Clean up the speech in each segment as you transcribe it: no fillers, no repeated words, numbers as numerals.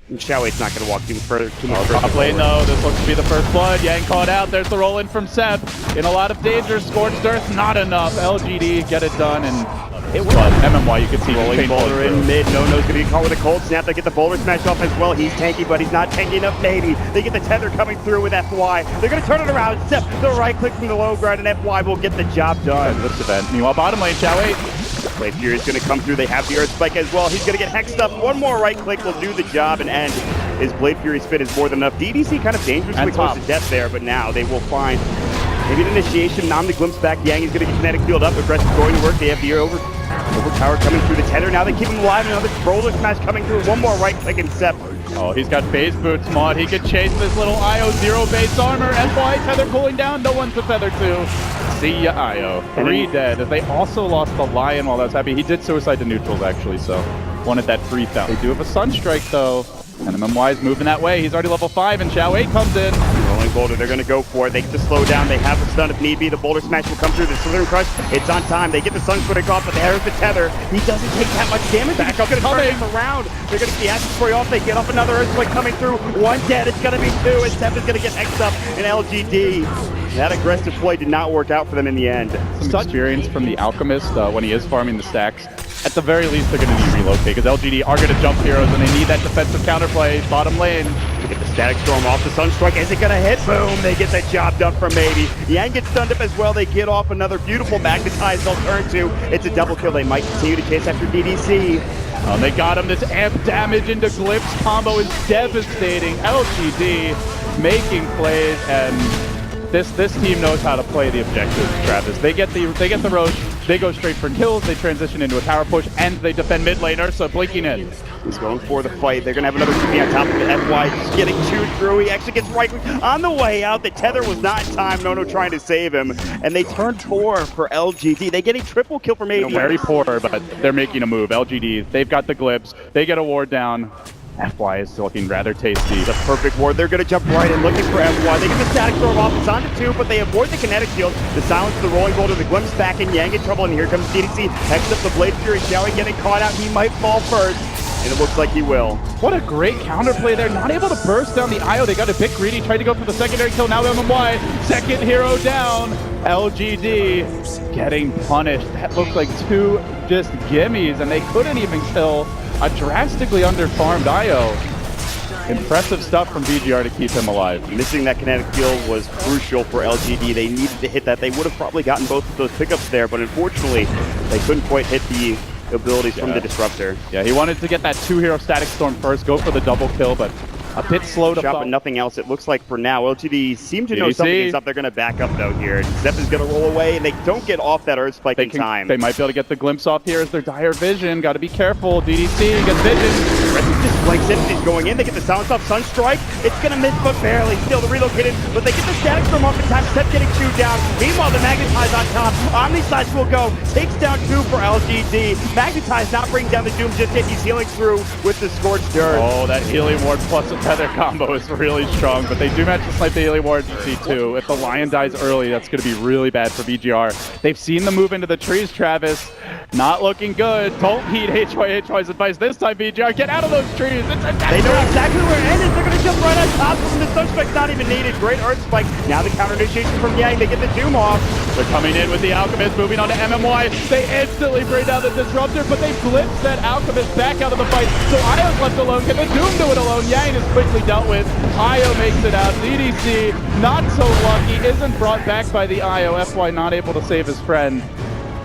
Xiaohui's not going to walk too further. Top lane though, this looks to be the first blood. Yang caught out, there's the roll in from Seb. In a lot of danger, Scorched Earth, not enough. LGD get it done, and it was MMY, you can see rolling boulder in mid. No-No's going to get caught with a cold snap. They get the boulder smash off as well. He's tanky, but he's not tanky enough, maybe. They get the tether coming through with FY. They're going to turn it around, step the right click from the low ground, and FY will get the job done. This event. Meanwhile, bottom lane, Xiaohui. Blade Fury is going to come through. They have the Earth Spike as well. He's going to get hexed up. One more right click will do the job and end. His Blade Fury spit is more than enough. DDC kind of dangerously close to death there, but now they will find maybe an initiation. Nam the glimpse back. Yang is going to get kinetic field up. Aggressive going to work. They have the overpower coming through the tether. Now they keep him alive. Another roller smash coming through. One more right click and Sep. Oh, he's got phase boots, Mod. He could chase this little IO zero base armor. FY tether cooling down. No one to tether to. See ya, IO. 3 dead. They also lost the Lion while that was happening. He did suicide to neutrals, actually, so wanted that free foul. They do have a Sunstrike, though. And MMY is moving that way. He's already level 5, and Xiaohui comes in. Rolling boulder, they're going to go for it. They get to slow down. They have the stun if need be. The boulder smash will come through. The Slither Crush, it's on time. They get the Sunstrike off, but there's the tether. He doesn't take that much damage. Back up going to turn him around. They're going to get the Acid Spray off. They get off another Earthquake coming through. 1 dead. It's going to be 2, and Sep is going to get X'd up in LGD. That aggressive play did not work out for them in the end. Some experience from the Alchemist when he is farming the stacks. At the very least, they're going to need to relocate because LGD are going to jump heroes and they need that defensive counterplay. Bottom lane. They get the Static Storm off the Sunstrike. Is it going to hit? Boom. They get that job done for maybe. Yang gets stunned up as well. They get off another beautiful magnetized they'll turn to. It's a double kill. They might continue to chase after DDC. They got him. This amp damage into Glyphs combo is devastating. LGD making plays, and this team knows how to play the objectives, Travis. They get the Roche, they go straight for kills, they transition into a tower push, and they defend mid lane. Ursa blinking in. He's going for the fight. They're going to have another TP on top of it. FY just getting chewed through. He actually gets right on the way out. The tether was not in time. No trying to save him. And they turn poor for LGD. They get a triple kill from AD. Very poor, but they're making a move. LGD, they've got the Glibs. They get a ward down. FY is looking rather tasty. The perfect ward. They're going to jump right in looking for FY. They get the Static Storm off. It's on to 2, but they avoid the kinetic field. The silence of the rolling boulder. The glimpse back in. Yang in trouble, and here comes DDC. Hex up the Blade Fury. Xiaohui getting caught out. He might fall first, and it looks like he will. What a great counterplay there. Not able to burst down the IO. They got a bit greedy. Tried to go for the secondary kill. Now they're on MMY. Second hero down. LGD getting punished. That looked like 2 just gimmies, and they couldn't even kill a drastically underfarmed IO. Impressive stuff from VGR to keep him alive. Missing that kinetic field was crucial for LGD. They needed to hit that. They would have probably gotten both of those pickups there, but unfortunately, they couldn't quite hit the abilities from the Disruptor. Yeah, he wanted to get that 2-hero Static Storm first, go for the double kill, but a bit slow to but nothing else. It looks like for now, LGD seem to know something is up. They're going to back up though here. Zep is going to roll away, and they don't get off that Earth Spike in time. They might be able to get the glimpse off here as their dire vision. Got to be careful. DDC gets vision. Just blanks in. He's going in. They get the silence off Sunstrike. It's going to miss, but barely. Still, the relocated, but they get the Static Storm off in time. Zep getting chewed down. Meanwhile, the Magnetize on top. Omnislash will go. Takes down 2 for LGD. Magnetize not bringing down the Doom just yet. He's healing through with the Scorched Earth. Oh, that healing ward plus a tether combo is really strong, but they do manage to snipe the healing ward GC2. If the Lion dies early, that's going to be really bad for VGR. They've seen the move into the trees, Travis. Not looking good. Don't heed HY's advice this time, VGR. Get out of those trees. They know exactly where it ended. They're going to jump right on top of them. The Sunstrike's not even needed. Great Earth Spike. Now the counter initiation from Yang. They get the Doom off. They're coming in with the Alchemist, moving on to MMY. They instantly bring down the Disruptor, but they glimpse that Alchemist back out of the fight. So Io's left alone. Can the Doom do it alone? Yang is quickly dealt with. IO makes it out. DDC, not so lucky, isn't brought back by the IO. FY not able to save his friend.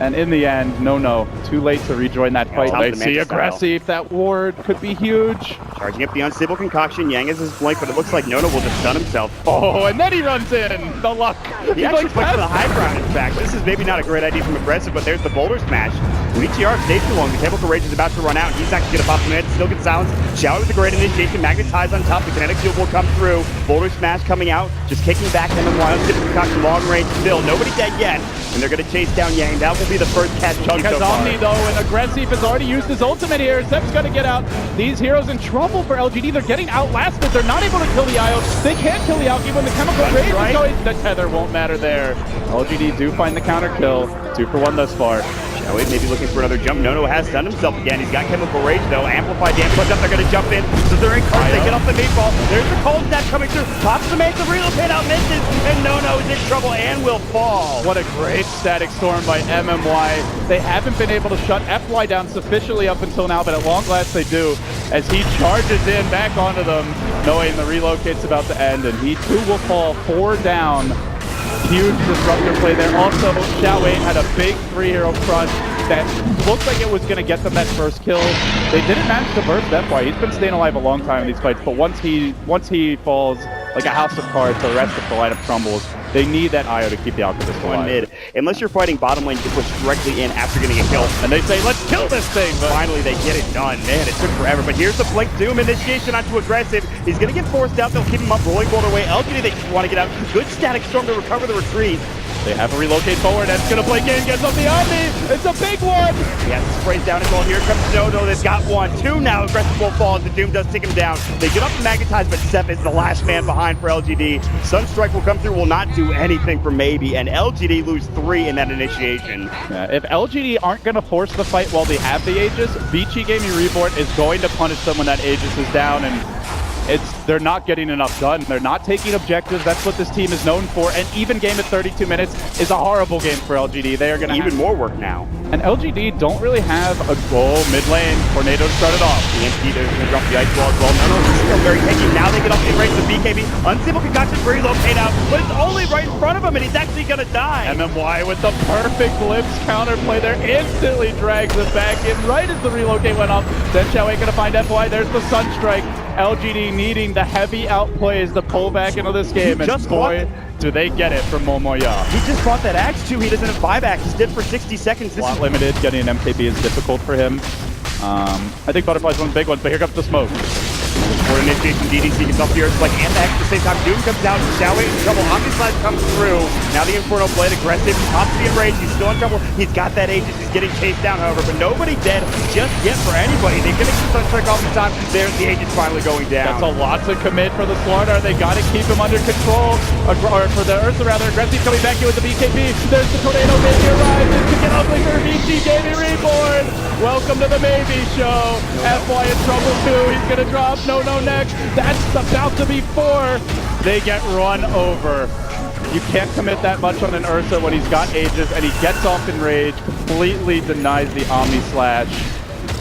And in the end, no, too late to rejoin that fight. They see aggressive. That ward could be huge. Charging up the unstable concoction. Yang is his flank, but it looks like Nono will just stun himself. Oh, and then he runs in. The luck. He actually went for the high ground, in fact. This is maybe not a great idea from aggressive, but there's the boulder smash. VGR stayed too long. The Chemical Rage is about to run out. He's actually going to pop some head. Still gets silenced. Xiaohui with the great initiation. Magnetize on top. The kinetic field will come through. Boulder smash coming out. Just kicking back MMY. Unstable concoction. Long range still. Nobody dead yet. And they're going to chase down Yang. That will be the first catch. Chunk has Omni though, and Aggressive has already used his ultimate here. Zep's got to get out. These heroes in trouble for LGD. They're getting outlasted. They're not able to kill the IO. They can't kill the Alki when the Chemical Rage is going. The tether won't matter there. LGD do find the counter kill. 2 for 1 thus far. Showing maybe looking for another jump. Nono has stunned himself again. He's got Chemical Rage though. Amplified damage up. They're going to jump in. So they're in close. They get off the meatball. There's the cold snap coming through. Pops the main. The relocate out misses. And Nono is in trouble and will fall. What a great static storm by MMY. They haven't been able to shut FY down sufficiently up until now, but at long last they do. As he charges in back onto them, knowing the relocate's about to end, and he too will fall 4 down. Huge disruptor play there. Also, Xiaowei had a big 3-hero crush that looked like it was going to get them that first kill. They didn't manage to burst FY. He's been staying alive a long time in these fights, but once he falls like a house of cards, the rest of the lineup crumbles. They need that IO to keep the Alchemist alive. Mid. Unless you're fighting bottom lane, you can push directly in after getting a kill. And they say, let's kill this thing! But finally, they get it done. Man, it took forever. But here's the Blink Doom initiation onto aggressive. He's going to get forced out. They'll keep him up, rolling boulder away. LGD, they just want to get out. Good static storm to recover the retreat. They have a relocate forward, and it's going to blink in, gets up the Omni! It's a big one! Yes, sprays down as well. Here comes Dodo. They've got 1, 2 now. Aggressive will fall as the Doom does take him down. They get up to magnetize, but Seth is the last man behind for LGD. Sunstrike will come through, will not do anything for Maybe, and LGD lose 3 in that initiation. Yeah, if LGD aren't going to force the fight while they have the Aegis, VG Gaming Reborn is going to punish them when that Aegis is down, and they're not getting enough done. They're not taking objectives. That's what this team is known for. And even game at 32 minutes is a horrible game for LGD. They are going to even more work now. And LGD don't really have a goal mid lane. Tornado to start it off. EMP, they're going to drop the ice wall as well. No, it's still very tanky. Now they get off the range of BKB. Unstable concoction for relocate out, but it's only right in front of him, and he's actually going to die. MMY with the perfect Glimpse counterplay there. Instantly drags it back in right as the relocate went off. Then Xiaowei going to find FY. There's the Sunstrike. LGD needing the heavy outplays to pull back into this game, and just boy, do they get it from Momoya. He just bought that axe too. He doesn't have buyback. He's dead for 60 seconds. Slot limited, getting an MKB is difficult for him. I think Butterfly's one of the big ones, but here comes the smoke. For initiation, DDC gets off the Earth like and at the same time. Doom comes down, Xiaowei in trouble. Omnislash comes through. Now the Inferno Blade aggressive. Pops the enrage. He's still in trouble. He's got that Aegis. He's getting chased down, however, but nobody dead just yet for anybody. They finish the Sunstrike off the time. There's the Aegis finally going down. That's a lot to commit for the Slardar. They got to keep him under control. Or for the Ursa rather. Aggressive coming back here with the BKB. There's the Tornado. Maybe arrives to get ugly for VG Gaming Reborn. Welcome to the Maybe Show. FY in trouble too. He's gonna drop. No next. That's about to be 4. They get run over. You can't commit that much on an Ursa when he's got Aegis, and he gets off in rage, completely denies the Omni Slash.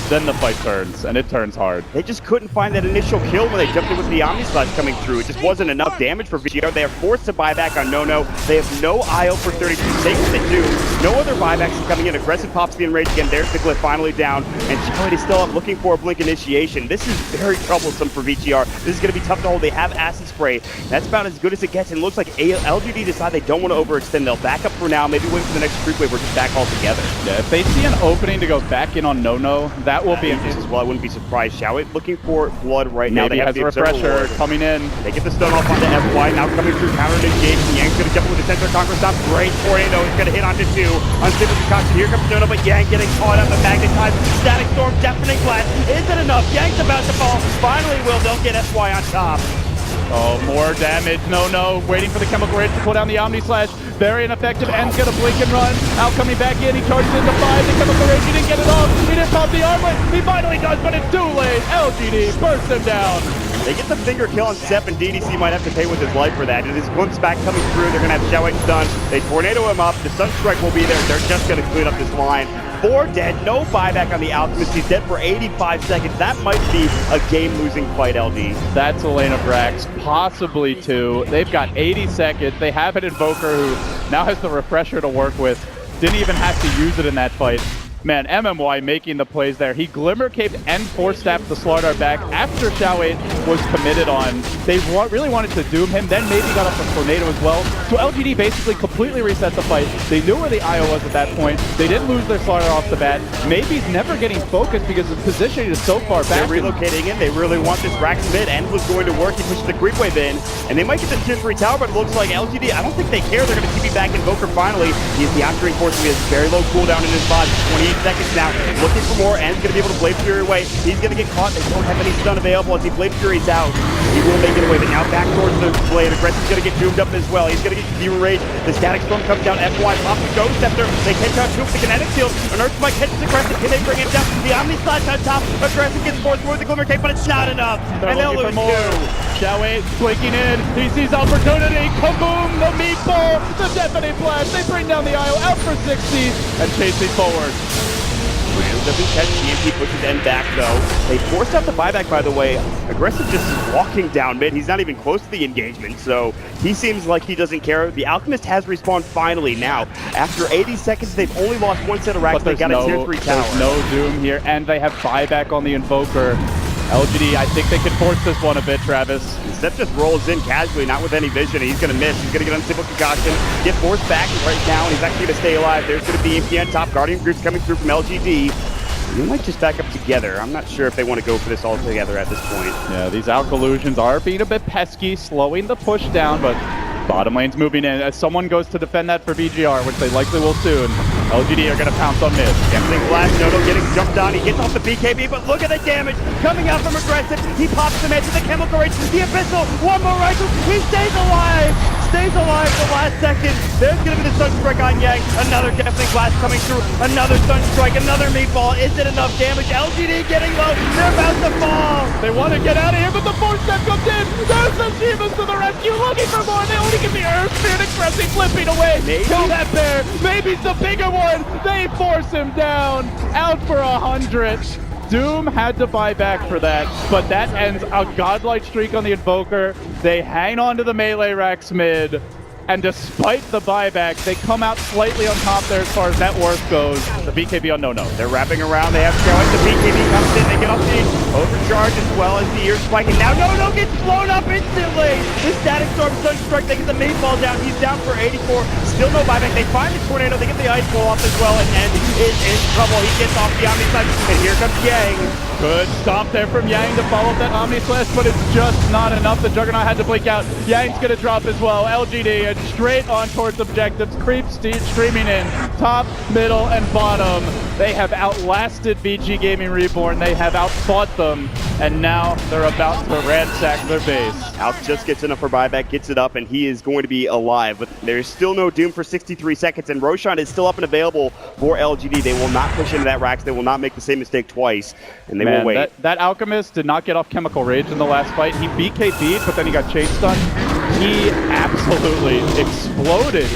Then the fight turns, and it turns hard. They just couldn't find that initial kill when they jumped in with the Omni Slash coming through. It just wasn't enough damage for VGR. They are forced to buy back on Nono. They have no IO for 32 takes they do. No other buybacks are coming in. Aggressive pops the enrage again. There's the glyph finally down, and Xiaowei is still up looking for a blink initiation. This is very troublesome for VGR. This is going to be tough to hold. They have acid spray. That's about as good as it gets, and it looks like LGD decide they don't want to overextend. They'll back up for now, maybe wait for the next creep wave or just back all together. Yeah, if they see an opening to go back in on Nono, that will be as well. I wouldn't be surprised. Xiaowei looking for blood right now. Maybe they have has a refresher coming in. They get the stun off onto FY. Now coming through counter initiation. Yang's going to jump with the center conquer stop. Great Tornado. He's going to hit onto 2. Unstable concoction. Here comes Nono, but Yang getting caught up and magnetized. Static storm, deafening blast. Isn't enough. Yang's about to fall. Finally, they'll get FY on top. Oh, more damage. No. Waiting for the Chemical Rage to pull down the Omni Slash. Very ineffective. End's gonna blink and run. Out coming back in. He charges into 5. The Chemical Rage, he didn't get it off. He didn't pop the armlet. He finally does, but it's too late. LGD bursts him down. They get the finger kill on Sep, and DDC might have to pay with his life for that. And his glimpse back coming through. They're gonna have Xiaowei stunned. They Tornado him up. The Sunstrike will be there. They're just gonna clean up this line. 4 dead, no buyback on the Alchemist. He's dead for 85 seconds. That might be a game-losing fight, LD. That's Elena Brax, possibly 2. They've got 80 seconds. They have an Invoker who now has the refresher to work with. Didn't even have to use it in that fight. Man, MMY making the plays there. He Glimmer Caped and Force-Staffed the Slardar back after Xiaowei was committed on. They really wanted to doom him, then maybe got up the Tornado as well. So LGD basically completely reset the fight. They knew where the IO was at that point. They didn't lose their Slardar off the bat. Maybe's never getting focused because the positioning is so far back. They're relocating in. They really want this Rax mid. End was going to work. He pushed the creep wave in, and they might get the tier 3 tower, but it looks like LGD, I don't think they care. They're going to TP back Invoker finally. He's the Octarine Force. He has very low cooldown in his body. 28 seconds now. Looking for more, and going to be able to Blade Fury away. He's going to get caught. They don't have any stun available as he Blade Fury's out. He will make it away, but now back towards the Blade. Aggressive's going to get doomed up as well. He's going to get Demon Rage. The Static Storm comes down. FY pops the Ghost Scepter. They catch out Doom, the Kinetic Shield. An Earth Spike catches Aggressive. Can they bring it down? The Omni Slash on top. Aggressive gets forced for the Glimmer Cape, but it's not enough. They're and they'll looking lose for more. Xiaowei blinking in. He sees opportunity. Kaboom! The meatball. The Deafening Blast. They bring down the IO out for 60 and chasing forward. Doesn't catch TMP, pushes N back though. They forced out the buyback, by the way. Aggressive just walking down mid. He's not even close to the engagement, so he seems like he doesn't care. The Alchemist has respawned finally now. After 80 seconds, they've only lost one set of racks. They got a tier 3 tower. There's no Doom here, and they have buyback on the Invoker. LGD, I think they can force this one a bit, Travis. Step just rolls in casually, not with any vision. He's going to miss. He's going to get unstable concussion. Get forced back right now, and he's actually going to stay alive. There's going to be EMP on top. Guardian groups coming through from LGD. They might just back up together. I'm not sure if they want to go for this all together at this point. Yeah, these Alkalusions are being a bit pesky, slowing the push down, but bottom lane's moving in. As someone goes to defend that for VGR, which they likely will soon, LGD are going to pounce on mid. Definitely Blast, Noto getting jumped on. He gets off the BKB, but look at the damage coming out from Aggressive. He pops the man to the Chemical Rage. The Abyssal, one more rifle. He stays alive. Stays alive the last second. There's going to be the Sunstrike on Yang. Another Deafening Blast coming through. Another Sunstrike, another Meatball. Is it enough damage? LGD getting low. They're about to fall. They want to get out of here, but the force step comes in. There's the Shivas to the rescue, looking for more. They only get the Earth Spirit Aggressive flipping away. Kill that bear. Maybe it's the bigger one. They force him down. Out for 100. Doom had to buy back for that, but that ends a godlike streak on the Invoker. They hang on to the melee racks mid, and despite the buyback, they come out slightly on top there as far as net worth goes. The BKB on no-no. They're wrapping around. They have to go in. The BKB comes in. They get off the overcharge as well as the ear spiking. Now no gets blown up instantly. The Static Storm Sunstrike. They get the Meatball down. He's down for 84. Still no buyback. They find the Tornado. They get the Ice Wall off as well, and is in trouble. He gets off the Omni Slash, and here comes Yang. Good stop there from Yang to follow up that Omni Slash, but it's just not enough. The Juggernaut had to blink out. Yang's gonna drop as well. LGD and straight on towards objectives. Creep streaming in. Top, middle, and bottom. They have outlasted VG Gaming Reborn. They have outfought them, and now they're about to ransack their base. Alf just gets enough for buyback, gets it up, and he is going to be alive. But there's still no Doom for 63 seconds, and Roshan is still up and available for LGD. They will not push into that Rax. They will not make the same mistake twice, and they will wait. That Alchemist did not get off Chemical Rage in the last fight. He BKB'd, but then he got chain stun. He absolutely exploded.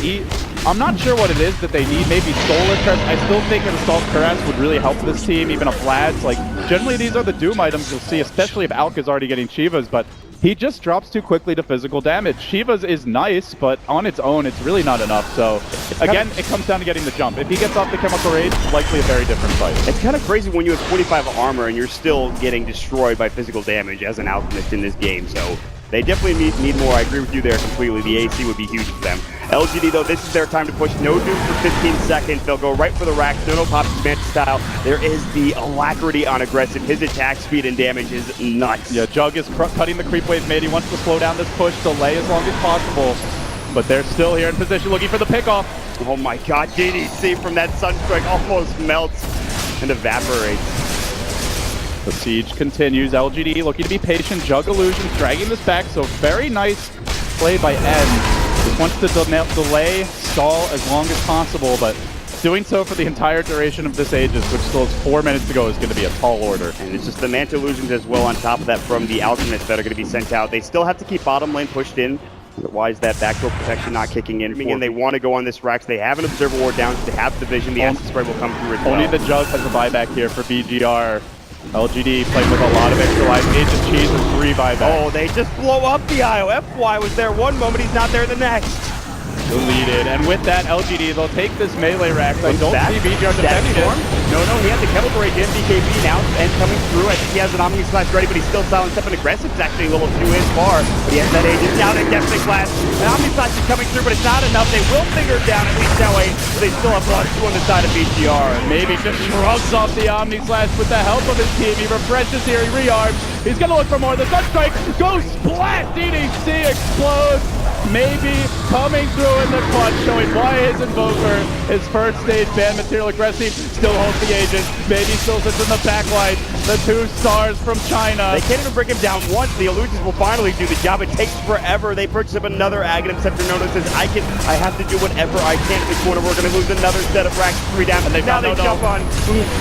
I'm not sure what it is that they need. Maybe Solar Crest. I still think an Assault Caress would really help this team, even a Vlad's. Like, generally these are the Doom items you'll see, especially if Alk is already getting Shivas, but he just drops too quickly to physical damage. Shivas is nice, but on its own, it's really not enough. So, again, it comes down to getting the jump. If he gets off the Chemical Rage, it's likely a very different fight. It's kind of crazy when you have 25 armor and you're still getting destroyed by physical damage as an Alchemist in this game. So they definitely need more. I agree with you there completely. The AC would be huge for them. LGD, though, this is their time to push. No Doom for 15 seconds. They'll go right for the racks. No pops Manta style. There is the alacrity on Aggressive. His attack speed and damage is nuts. Yeah, Jug is cutting the creep wave mid. He wants to slow down this push, delay as long as possible. But they're still here in position looking for the pickoff. Oh my god, DDC from that Sunstrike almost melts and evaporates. The siege continues. LGD looking to be patient. Jug Illusions dragging this back, so very nice play by N. Just wants to delay, stall as long as possible, but doing so for the entire duration of this Aegis, which still has 4 minutes to go, is going to be a tall order. And it's just the Manta Illusions as well on top of that from the Alchemists that are going to be sent out. They still have to keep bottom lane pushed in. Otherwise, that backdoor protection not kicking in. And they want to go on this Rax. They have an Observer Ward down, so they have the vision. The Acid Spray will come through as well. Only the Jug has a buyback here for VGR. LGD playing with a lot of extra life. Agent Cheese is 3 buybacks. Oh, they just blow up the IO. FY was there one moment, he's not there the next. Deleted. And with that, LGD, they'll take this melee rack. I don't see VGR defending it. No, he has the Chemical Rage in BKB now and coming through. I think he has an Omni Slash ready, but he's still silent step and aggressive. It's actually a little too in far, but he has that Agent down and Deafening Blast. An Omni Slash is coming through, but it's not enough. They will finger down at least that way, but they still have +2 on the side of VGR. Maybe just shrugs off the Omni Slash with the help of his team. He refreshes here, he rearms. He's gonna look for more. The Sunstrike goes splat. DDC explodes. Maybe coming through in the clutch, showing why his Invoker, his first stage ban material aggressive, still holds the Aegis. Maybe still sits in the backlight. The 2 stars from China. They can't even bring him down once. The illusions will finally do the job. It takes forever. They purchase up another Aghanim Scepter. Nono says, I have to do whatever I can in this corner. We're going to lose another set of racks, 3 down. And now they jump on.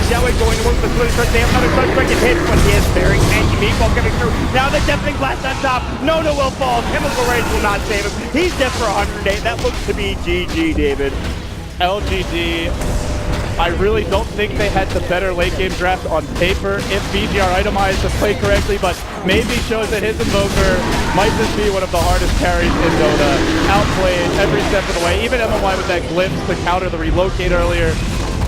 Xiaowei going to work with the split first. They have another suspect and hit, but he is very tanky. Meatball coming through. Now the deafening blast on top. Nono will fall. Chemical Rays will not save him. He's dead for 108. That looks to be GG, David. LGD, I really don't think they had the better late game draft on paper if VGR itemized the play correctly, but maybe shows that his Invoker might just be one of the hardest carries in Dota. Outplayed every step of the way, even MMY with that glimpse to counter the relocate earlier.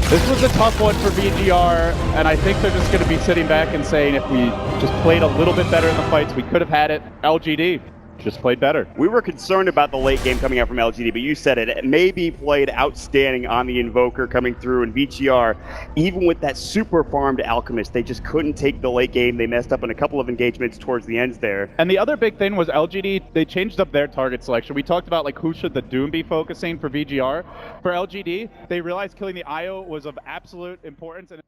This was a tough one for VGR, and I think they're just going to be sitting back and saying if we just played a little bit better in the fights, we could have had it. LGD just played better. We were concerned about the late game coming out from LGD, but you said it. It maybe played outstanding on the Invoker coming through, and VGR, even with that super farmed Alchemist, they just couldn't take the late game. They messed up in a couple of engagements towards the ends there. And the other big thing was LGD, they changed up their target selection. We talked about like who should the Doom be focusing for VGR. For LGD, they realized killing the IO was of absolute importance. And